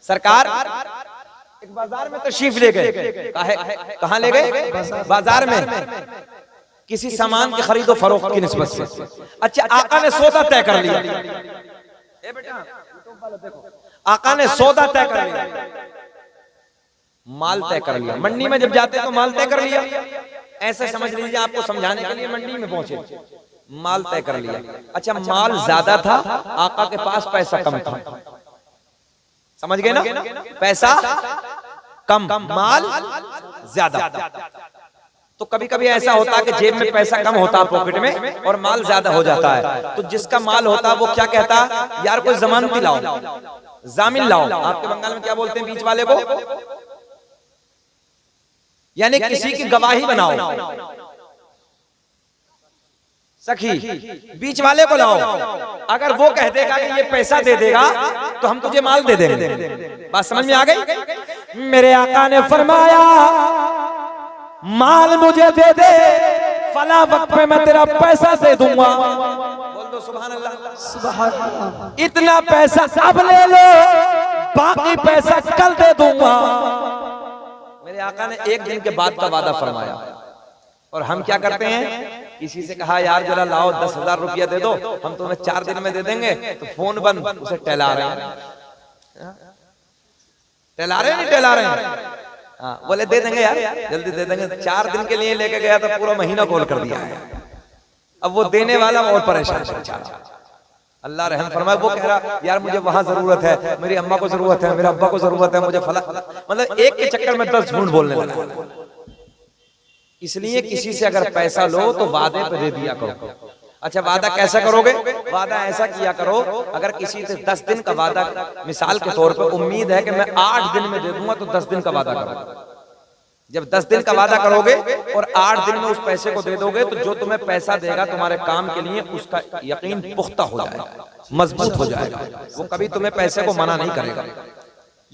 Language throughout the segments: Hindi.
सरकार एक बाजार में तशरीफ ले गए। कहाँ ले गए? बाजार में, किसी सामान की खरीदो फरोख्त की निस्बत से। अच्छा, आका ने सौदा तय कर लिया। ए बेटा, आका ने सौदा तय कर लिया, माल तय कर लिया। मंडी में जब जाते हैं तो माल तय कर लिया, ऐसे समझ लीजिए आपको समझाने के लिए मंडी में पहुंचे, माल तय कर लिया। अच्छा, माल ज्यादा था, आका के पास पैसा कम था। समझ गए ना? पैसा कम, माल ज्यादा। तो कभी कभी ऐसा होता है कि जेब में पैसा कम होता है, पॉकेट में, और माल ज्यादा हो जाता है। तो जिसका माल होता है वो क्या कहता है? यार कोई जमानती लाओ, जामिन लाओ। आपके बंगाल में क्या बोलते हैं बीच वाले को? यानी किसी की गवाही बनाओ, सखी, बीच वाले को लाओ। अगर वो कह देगा कि ये पैसा दे देगा तो हम तुझे माल दे देंगे। बात समझ में आ गई? मेरे आका ने फरमाया, माल मुझे दे दे, फला वक्त पे मैं तेरा पैसा दे दूंगा। बोल दो सुभान अल्लाह। सुभान अल्लाह। इतना पैसा अब ले लो, बाकी पैसा कल दे दूंगा। मेरे आका ने एक दिन के बाद का वादा फरमाया। और हम क्या करते हैं? किसी से कहा यार जरा लाओ 10,000 रुपया दे दो, हम तुम्हें 4 दिन में दे देंगे, तो फोन बंद, उसे टहला रहे हैं। टहला रहे हैं, नहीं टहला रहे हैं? हाँ, बोले दे देंगे यार, जल्दी दे देंगे। 4 दिन के लिए लेके गया तो पूरा महीना कॉल कर दिया है। अब वो देने वाला और परेशान बेचारा। अल्लाह रहम फरमाए। वो कह रहा यार मुझे वहां जरूरत है, मेरी अम्मा को जरूरत है, मेरे अब्बा को जरूरत है, मुझे फला, मतलब एक के चक्कर में 10 झूठ बोलने लगा। इसलिए किसी से अगर पैसा लो तो वादे पे दे दिया करो। अच्छा, वादा कैसा करोगे? वादा ऐसा किया करो, अगर किसी से 10 दिन का वादा, मिसाल के तौर पे उम्मीद है कि मैं 8 दिन में दे दूंगा, तो 10 दिन का वादा करो। जब 10 दिन का वादा करोगे और 8 दिन में उस पैसे को दे दोगे, तो जो तुम्हें पैसा देगा तुम्हारे काम के लिए, उसका यकीन पुख्ता हो जाएगा, मजबूत हो जाएगा। वो कभी तुम्हें पैसे को मना नहीं करेगा।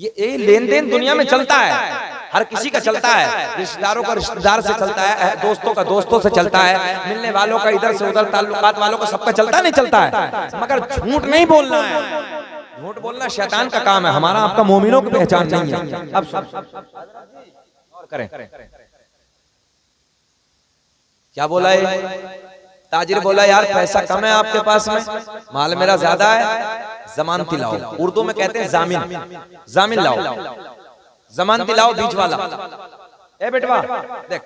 ये लेन देन दुनिया में चलता है, हर किसी का चलता है। रिश्तेदारों का रिश्तेदार से चलता है, दोस्तों का दोस्तों से चलता है, मिलने वालों का इधर से उधर, ताल्लुकात वालों का सबका चलता नहीं चलता है। मगर झूठ नहीं बोलना है। झूठ बोलना शैतान का काम है, हमारा आपका मोमिनों की पहचान नहीं है। अब और करें, क्या बोला है? ताजिर बोला यार पैसा कम है आपके पास में, माल मेरा ज्यादा है, जमानती लाओ। उर्दू में कहते हैं जामिन, जामिन लाओ, जमानती लाओ बीच वाला। ए बेटवा देख,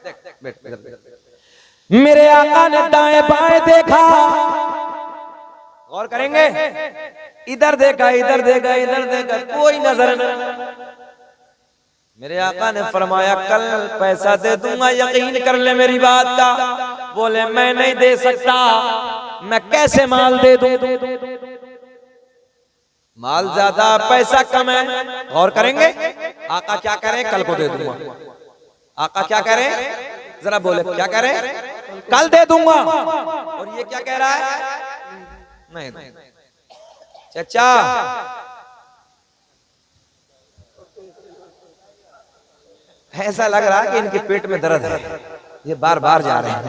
मेरे आका ने दाएं बाएं देखा, गौर करेंगे, इधर देखा, इधर देखा, इधर देखा, कोई नजर नहीं। मेरे आका ने फरमाया कल पैसा दे दूंगा, यकीन कर ले मेरी बात का। बोले मैं नहीं दे सकता, मैं कैसे माल दे दूं? माल ज्यादा, पैसा कम है। गौर करेंगे, आका क्या करें? कल को दे दूंगा। आका क्या करें? जरा बोले, क्या करें? कल दे दूंगा। और ये क्या कह रहा है? नहीं चाचा, ऐसा लग रहा है कि इनके पेट में दर्द है, ये बार बार जा रहे हैं।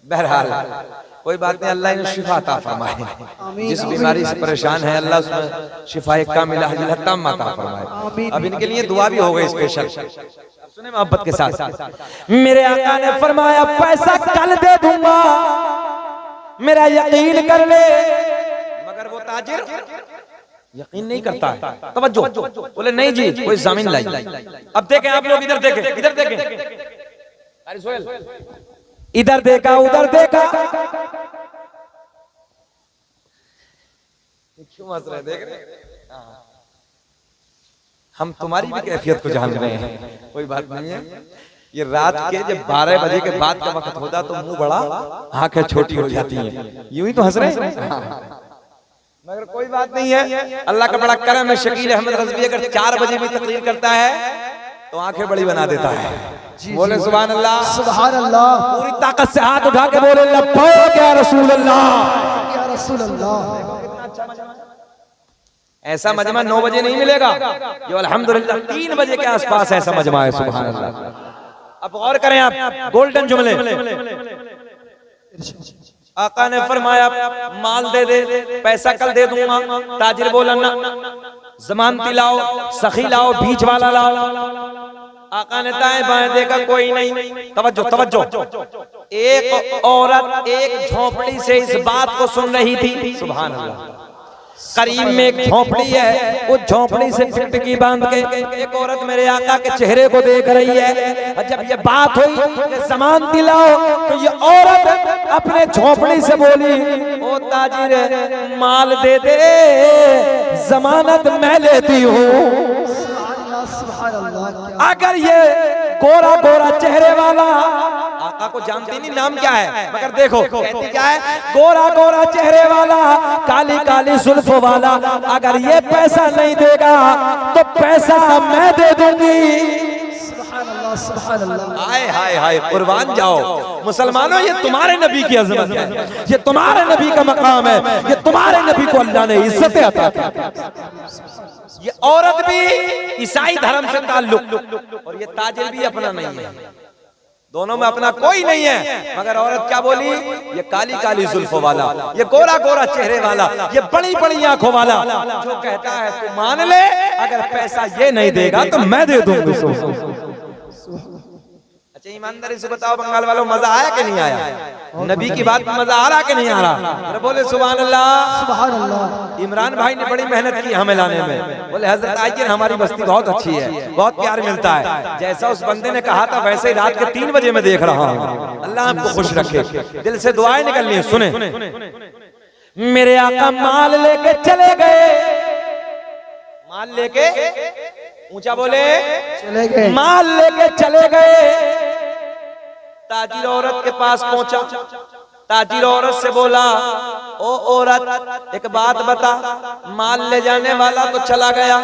बहरहाल कोई बात नहीं, अल्लाह इन्हें शिफा अता फरमाए। जिस बीमारी से परेशान है अल्लाह उसमें शिफा कामिला तम्मा अता फरमाए। अब इनके लिए दुआ भी हो गई स्पेशल, सुने मोहब्बत के साथ। मेरे आका ने फरमाया पैसा कल दे दूंगा, मेरा यकीन कर ले। मगर वो ताजिर यकीन नहीं करता है। तवज्जो, बोले नहीं जी कोई जामिन लाई। अब देखें आप लोग, इधर देखें, इधर देखें, अरे सोहेल, इधर देखा, उधर देखा, क्यों हंस रहे? देख रहे हम तुम्हारी भी कैफियत को जान रहे हैं, कोई बात नहीं है। ये रात के जब 12 बजे के बाद का वक्त होता तो मुंह बड़ा, आंखें छोटी हो जाती हैं, यूं ही तो हंस रहे हैं। मगर कोई बात नहीं है, अल्लाह का बड़ा करम है। शकील अहमद रज़वी अगर 4 बजे भी तकरीर करता है तो आंखें बड़ी बना देता है। बोले सुभान अल्लाह, सुभान अल्लाह। पूरी ताकत से हाथ उठा के बोले लब्बैक या रसूल अल्लाह, या रसूल अल्लाह। ऐसा मजमा 9 बजे नहीं मिलेगा, ये अल्हम्दुलिल्लाह 3 बजे के आसपास ऐसा मजमा है। सुभान अल्लाह। अब गौर करें आप, गोल्डन जुमले। आका ने फरमाया माल दे दे, पैसा कल दे दूंगा। ताजिर बोला ना, जमानती लाओ, सखी लाओ, बीच वाला लाओ। आका ने दाएं बाएं देखा, कोई नहीं। तवज्जो तवज्जो, एक औरत एक झोपड़ी से इस बात को सुन रही थी। सुभान अल्लाह। करीब में एक झोपड़ी है, उस झोपड़ी से टिकटिकी बांध के एक औरत मेरे आका के चेहरे को देख रही है। और जब ये बात हुई कि जमानती लाओ, तो ये औरत अपने झोपड़ी से बोली, ओ ताजिर माल दे दे, जमानत मैं लेती हूँ। अगर ये गोरा गोरा चेहरे वाला, आका को जानती नहीं नाम क्या है, मगर देखो कहती क्या है, गोरा गोरा चेहरे वाला, काली काली जुल्फों वाला, अगर ये पैसा नहीं देगा तो पैसा मैं दे दूंगी। हाय हाय हाय, कुर्बान जाओ मुसलमानों, ये तुम्हारे नबी की अजमत है, ये तुम्हारे नबी का मकाम है, ये तुम्हारे नबी को अल्लाह ने इज्जत अता की। ये औरत भी ईसाई धर्म से ताल्लुक, और ये ताजिर भी अपना नहीं है, दोनों में अपना कोई नहीं है। मगर औरत क्या बोली, ये काली काली जुल्फों वाला, ये गोरा गोरा चेहरे वाला, ये बड़ी बड़ी आंखों वाला, जो कहता है तू मान ले, अगर पैसा ये नहीं देगा तो मैं दे दूंगी। अच्छा ईमानदारी से बताओ बंगाल वालों, मजा आया कि नहीं आया? नबी की बात में मजा आ रहा कि नहीं आ रहा? अरे बोले सुभान अल्लाह, सुभान अल्लाह। इमरान भाई ने बड़ी मेहनत की हमें लाने में। बोले हजरत आइए, हमारी बस्ती बहुत अच्छी है, बहुत प्यार मिलता है। जैसा उस बंदे ने कहा था वैसे ही रात के 3 बजे मैं देख रहा हूँ। अल्लाह आपको खुश रखे, दिल से दुआएं निकलनी है। सुने, मेरे आका माल लेके चले गए, माल लेके, ऊंचा बोले, चले गए, माल लेके चले गए। ताजिर औरत के पास पहुंचा, ताजिर औरत से बोला, ओ औरत एक बात बता, माल ले जाने वाला तो चला गया,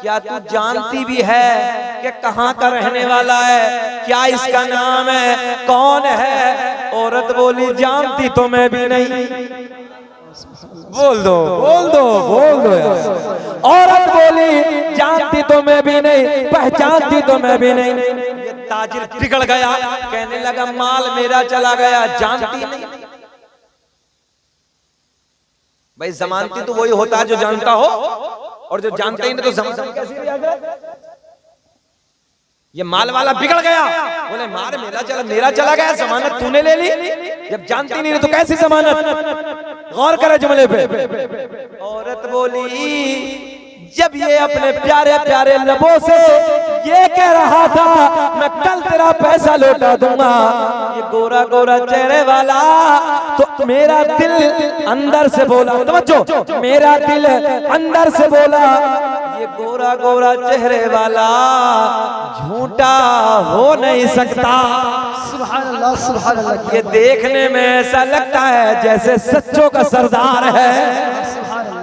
क्या तू जानती भी है कि कहाँ का रहने वाला है, क्या इसका नाम है, कौन है? औरत बोली, जानती तो मैं भी नहीं। बोल दो बोल दो बोल दो यार। औरत बोली, जानती तो मैं भी नहीं, पहचानती तो मैं भी नहीं। ये ताजिर बिगड़ गया, कहने लगा माल मेरा चला गया, जानती नहीं। भाई जमानती तो वही होता है जो जानता हो, और जो जानते ही नहीं तो जमानती कैसी लिया गया? ये माल वाला बिगड़ गया, बोले मार मेरा चला गया, जमानत तूने ले ली, जब जानती नहीं तो कैसी जमानत? गौर करे जुमले पे। औरत बोली, जब ये अपने प्यारे प्यारे लबों से ये कह रहा था मैं कल तेरा पैसा लौटा दूंगा, ये गोरा गोरा चेहरे वाला, तो मेरा दिल अंदर से बोला, तवज्जो, मेरा दिल अंदर से बोला, ये गोरा गोरा चेहरे वाला झूठा हो नहीं सकता। सुभान अल्लाह, सुभान अल्लाह। ये देखने में ऐसा लगता है जैसे सच्चों का सरदार है। सुभान अल्लाह।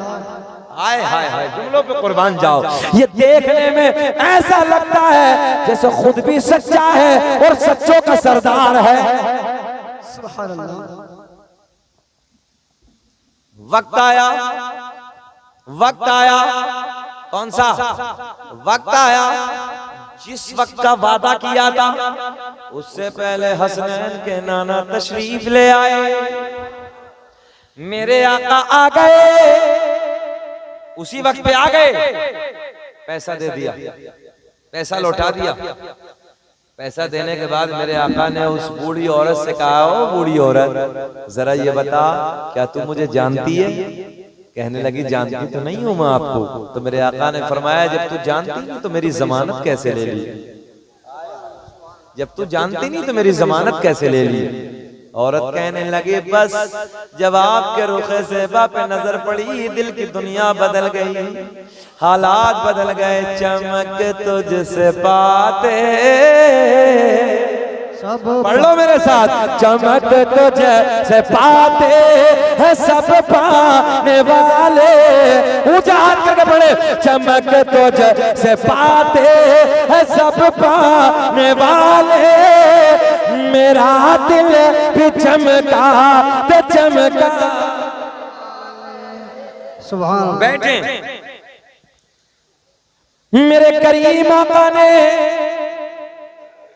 हाय हाय हाय, जुमलों पे कुर्बान जाओ। ये देखने में ऐसा लगता है जैसे खुद भी सच्चा है और सच्चों का सरदार है। सुभान अल्लाह। वक्त आया, वक्त आया, कौन सा वक्त आया? जिस वक्त का वादा किया था उससे पहले हसनैन के नाना तशरीफ ले आए। मेरे आका आ गए, उसी वक्त पे आ गए, पैसा दे दिया, पैसा लौटा दिया। पैसा देने के बाद मेरे आका ने उस बूढ़ी औरत से कहा, ओ बूढ़ी औरत जरा ये बता, क्या तू मुझे जानती है? कहने लगी, जानती तो नहीं हूं मैं आपको। तो मेरे आका ने फरमाया, जब तू जानती नहीं तो मेरी जमानत कैसे ले ली? जब तू जानती नहीं तो मेरी जमानत कैसे ले ली? औरत कहने लगी, बस जब आपके रुखे सेबा पे नजर पड़ी, दिल की दुनिया बदल गई, हालात बदल गए। चमक तुझसे पाते, पढ़ लो मेरे साथ, चमक तुझे से पाते हैं सब पाने वाले। ऊंचा हाथ करके पढ़े, चमक तुझे से पाते हैं सब पाने वाले। मेरा दिल भी चमका तो चमका। सुभान। बैठे, मेरे करीम आका ने,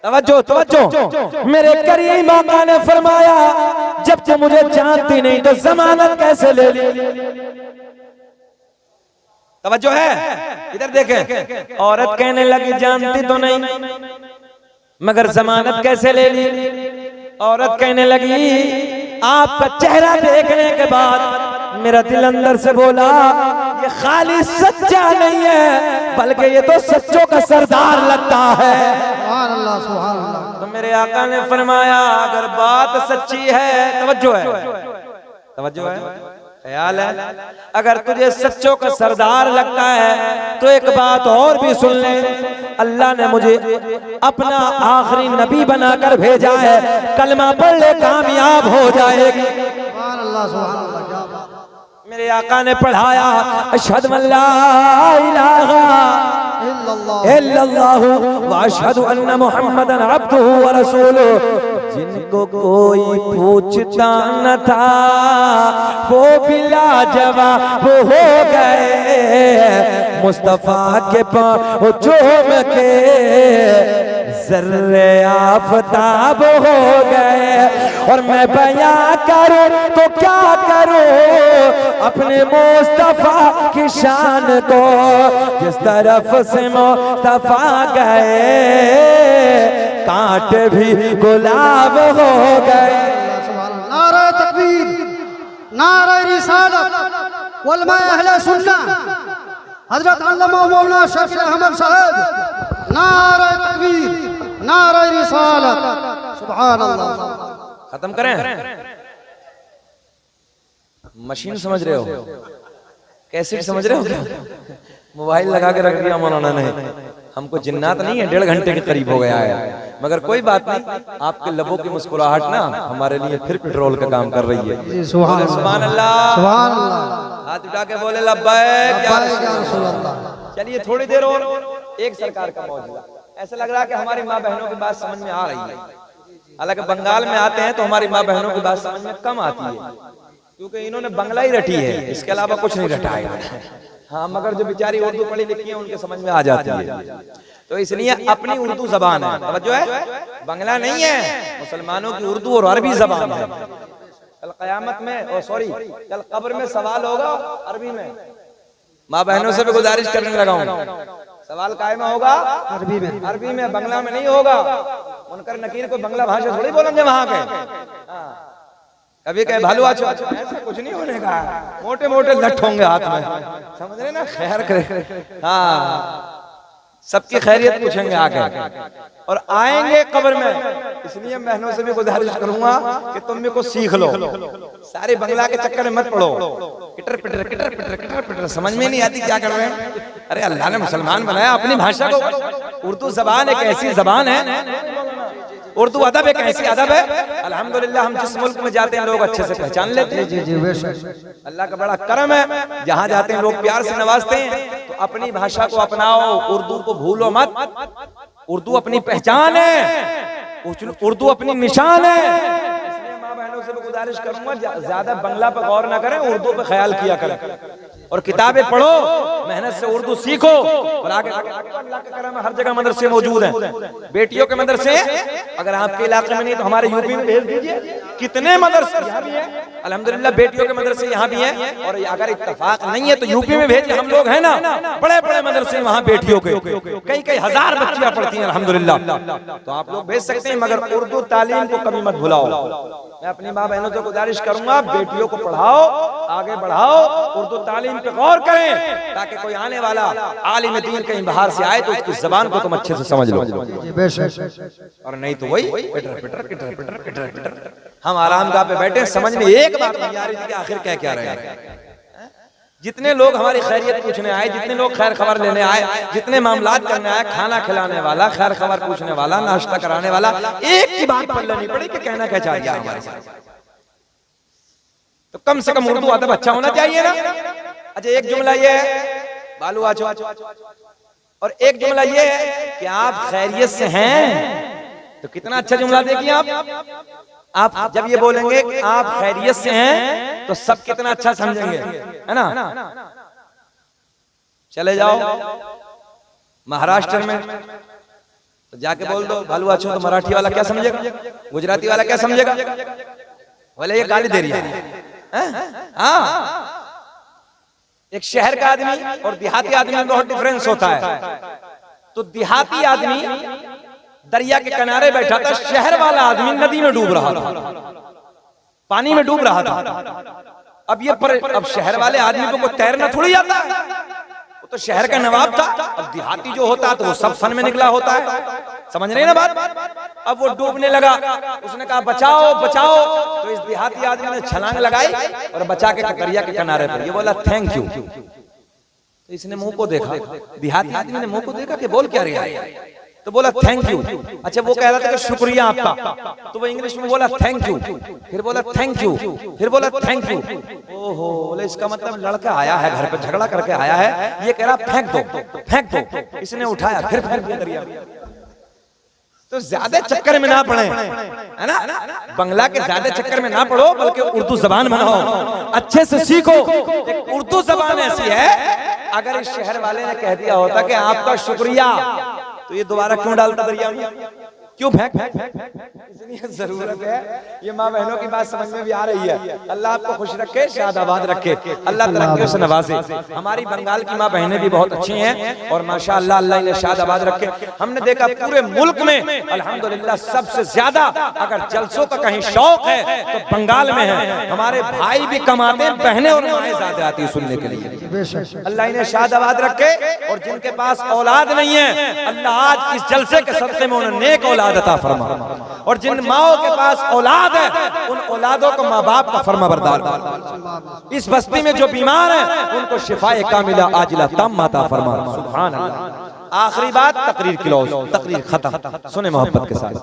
तवज्जो तवज्जो, मेरे करीम आका ने फरमाया, जब तुम मुझे जानती नहीं तो जमानत कैसे ले ली? तवज्जो है, इधर देखें। औरत कहने लगी जानती तो नहीं मगर जमानत कैसे ले ली। औरत कहने लगी आपका चेहरा देखने के बाद मेरा दिल अंदर से बोला ये खाली सच्चा नहीं है बल्कि ये तो सच्चों का सरदार लगता है। सुभान अल्लाह, सुभान अल्लाह। तो मेरे आका ने फरमाया अगर बात सच्ची है, तवज्जो है, तवज्जो है, ख्याल है, अगर तुझे सच्चों का सरदार लगता है तो एक बात और भी सुन ले, अल्लाह ने मुझे अपना आखिरी नबी बनाकर भेजा है, कलमा पढ़ ले कामयाब हो जाएगी। सुभान अल्लाह, सुभान अल्लाह। क्या बात। मेरे आका ने पढ़ाया अशहदु अल्ला इलाहा इल्लल्लाहु व अशहदु अन्न मुहम्मदन अब्दुहु व रसूलुहु। जिनको कोई पूछता न था वो भी लाजवाब हो गए, मुस्तफा के पाँव चूम के ज़र्रे आफताब हो गए। और मैं बयां करूं तो क्या करूं अपने मुस्तफा की शान को, जिस तरफ से मुस्तफा गए कांट भी गुलाब हो गए। नारे तकबीर, नारे रिसालत, उलमा अहले सुन्नह हजरत अल्लामा मौलाना शकील अहमद साहब, नारे तकबीर, नारे रिसालत। सुभान अल्लाह। खत्म करें। मशीन समझ रहे हो, कैसेट समझ रहे हो क्या? मोबाइल लगा के रख दिया मौलाना ने। हमको जिन्नात नहीं है, 1.5 घंटे के करीब हो गया है, मगर कोई बात नहीं, आपके लबों की मुस्कुराहट ना हमारे लिए फिर पेट्रोल का काम कर रही है। सुभान अल्लाह, सुभान अल्लाह, सुभान अल्लाह। हाथ उठा के बोले लब्बैक या रसूल अल्लाह। चलिए थोड़ी देर और एक सरकार का मौजूदा, ऐसा लग रहा है कि हमारी माँ बहनों की बात समझ में आ रही है। हालांकि बंगाल में आते हैं तो हमारी माँ बहनों की बात समझ में कम आती है, क्योंकि इन्होंने बंगला ही रटी है, इसके अलावा कुछ नहीं रटा है। हाँ, मगर जो बेचारी उर्दू पढ़ी लिखी है उनके समझ में आ जाती है। तो इसलिए अपनी उर्दू जबान है, तवज्जो है, बंगला नहीं है। मुसलमानों की उर्दू और अरबी जबान है। कल कयामत में, सॉरी, कल कब्र में सवाल होगा अरबी में। माँ बहनों से भी गुजारिश करने लगा हूँ, सवाल कायम होगा अरबी में, अरबी में, बंगला में नहीं होगा। मुनकर नकीर को बंगला भाषा थोड़ी बोलेंगे वहां के। कभी कहे भालू आचो, ऐसा कुछ नहीं होने का, मोटे मोटे लठ होंगे हाथ में, समझ रहे ना, खैर करे। हाँ, सबकी खैरियत पूछेंगे आगे और आएंगे कब्र में। इसलिए बहनों से भी गुजारिश करूंगा कि तुम भी कुछ सीख लो, सारे बंगला के चक्कर में मत पड़ो। किटर पिटर किटर पिटर किटर पिटर समझ में नहीं आती क्या कर रहे हैं। अरे अल्लाह ने मुसलमान बनाया, अपनी भाषा को, उर्दू जबान एक ऐसी जबान है, उर्दू अदब एक ऐसी अदब है, अल्हम्दुलिल्लाह हम जिस मुल्क में जाते हैं लोग अच्छे से पहचान लेते हैं। जी जी बेशक, अल्लाह का बड़ा करम है, जहाँ जाते हैं लोग प्यार से नवाजते हैं। तो अपनी भाषा को अपनाओ, उर्दू को भूलो मत। उर्दू अपनी पहचान है, उर्दू अपनी निशान है। इसलिए माँ बहनों से भी गुजारिश करूंगा ज्यादा बंगला पर गौर ना करें, उर्दू पे ख्याल किया करें और किताबें पढ़ो, मेहनत से उर्दू सीखो और आगे। अल्लाह का करम है, हर जगह मदरसे मौजूद हैं। बेटियों के मदरसे अगर आपके इलाके में नहीं तो हमारे यूपी में भेज दीजिए, कितने मदरसे यहाँ भी हैं अल्हम्दुलिल्लाह, बेटियों के मदरसे यहाँ भी हैं। और अगर इत्तेफाक नहीं है तो यूपी में भेजिए, हम लोग हैं ना, बड़े बड़े मदरसे वहाँ बेटियों के, कई कई हजार बच्चियां पढ़ती हैं अल्हम्दुलिल्लाह। तो आप लोग भेज सकते हैं, मगर उर्दू तालीम को कभी मत भुलाओ। मैं अपनी माँ बहनों से गुजारिश करूंगा, बेटियों को पढ़ाओ, आगे बढ़ाओ, उर्दू तालीम पे गौर करें, ताकि कोई आने वाला आलिम दीन कहीं बाहर से आए तो उसकी जबान को तुम अच्छे से समझ लो। और नहीं तो वही पिटर पिटर पिटर पिटर पिटर पिटर। हम आरामगाह पे बैठे, समझ में एक बात नहीं आ रही थी कि आखिर क्या क्या रहे हैं। जितने लोग हमारी खैरियत पूछने आए, जितने लोग खैर खबर लेने आए, जितने मामलात करने आए, खाना खिलाने वाला, खैर खबर पूछने वाला, नाश्ता कराने वाला, एक की बात पल्ले नहीं पड़ी कि कहना क्या चाहिए हमारे साथ। तो कम से कम उर्दू अदब अच्छा होना चाहिए ना। अच्छा, एक जुमला ये है बालू आचो, और एक जुमला ये है कि आप खैरियत से हैं, तो कितना अच्छा जुमला देखिए आप जब ये बोलेंगे कि आप खैरियत से हैं तो सब कितना अच्छा समझेंगे, है ना। चले जाओ महाराष्ट्र में तो जाके बोल दो बालू आचो, तो मराठी वाला क्या समझेगा, गुजराती वाला क्या समझेगा, बोले ये गाली दे रही है। हाँ, एक शहर का आदमी और देहाती आदमी में बहुत डिफरेंस होता है। तो देहाती आदमी दरिया के किनारे बैठा था, शहर वाला आदमी नदी में डूब रहा था, पानी में डूब रहा था। अब शहर वाले आदमी को तैरना थोड़ी आता है, वो तो शहर का नवाब था। अब देहाती जो होता है तो वो सब फन में निकला होता है, समझ रहे हैं ना बात। अब वो डूबने लगा, उसने कहा बचाओ बचाओ, तो इस देहाती आदमी ने छलांग लगाई और बचा के दरिया के किनारे पर। ये बोला थैंक यू। तो इसने मुंह को देखा, देहाती आदमी ने मुंह को देखा कि बोल क्या रहा है, तो बोला थैंक यू। अच्छा, वो कह रहा था कि शुक्रिया आपका, तो वो इंग्लिश में बोला थैंक यू, फिर बोला थैंक यू, फिर बोला थैंक यू। ओहो, बोले इसका मतलब लड़का आया है घर पे, झगड़ा करके आया है, ये कह रहा फेंक दो फेंक दो। इसने उठाया फिर फेंक दिया दरिया में। तो ज्यादा चक्कर में ना पड़े, है ना, बंगला के ज्यादा चक्कर में ना पड़ो, बल्कि उर्दू जबान बनाओ, अच्छे से सीखो। एक उर्दू जबान ऐसी है, अगर इस शहर वाले ने कह दिया होता कि आपका शुक्रिया, तो ये दोबारा क्यों डालता दरिया में, क्यों फेंक? इसलिए जरूरत है, ये माँ बहनों की बात समझ में भी आ रही है। अल्लाह आपको खुश रखे, शादाबाद रखे, अल्लाह तरक्कियों से नवाजे। हमारी बंगाल की माँ बहनें भी बहुत अच्छी हैं और माशाअल्लाह अल्लाह इन्हें शादाबाद रखे। हमने देखा पूरे मुल्क में अल्हम्दुलिल्लाह सबसे ज्यादा अगर जलसों का कहीं शौक है तो बंगाल में है। हमारे भाई भी कमाते हैं, बहनें और माएँ ज्यादा आती है सुनने के लिए। अल्लाह इन्हें शादाबाद रखे, और जिनके पास औलाद नहीं है, अल्लाह आज इस जलसे के सदक़े में उन्हें नेक औलाद अता फरमा, और जिन माओं के पास औलाद है उन औलादों को माँ बाप का फरमा बरदार। इस बस्ती में जो बीमार है उनको शिफाए कामिला आजिला तम्मा अता फरमा। सुभान अल्लाह। आखिरी बात, तकरीर की लौज, तकरीर खत्म। सुने मोहब्बत के साथ।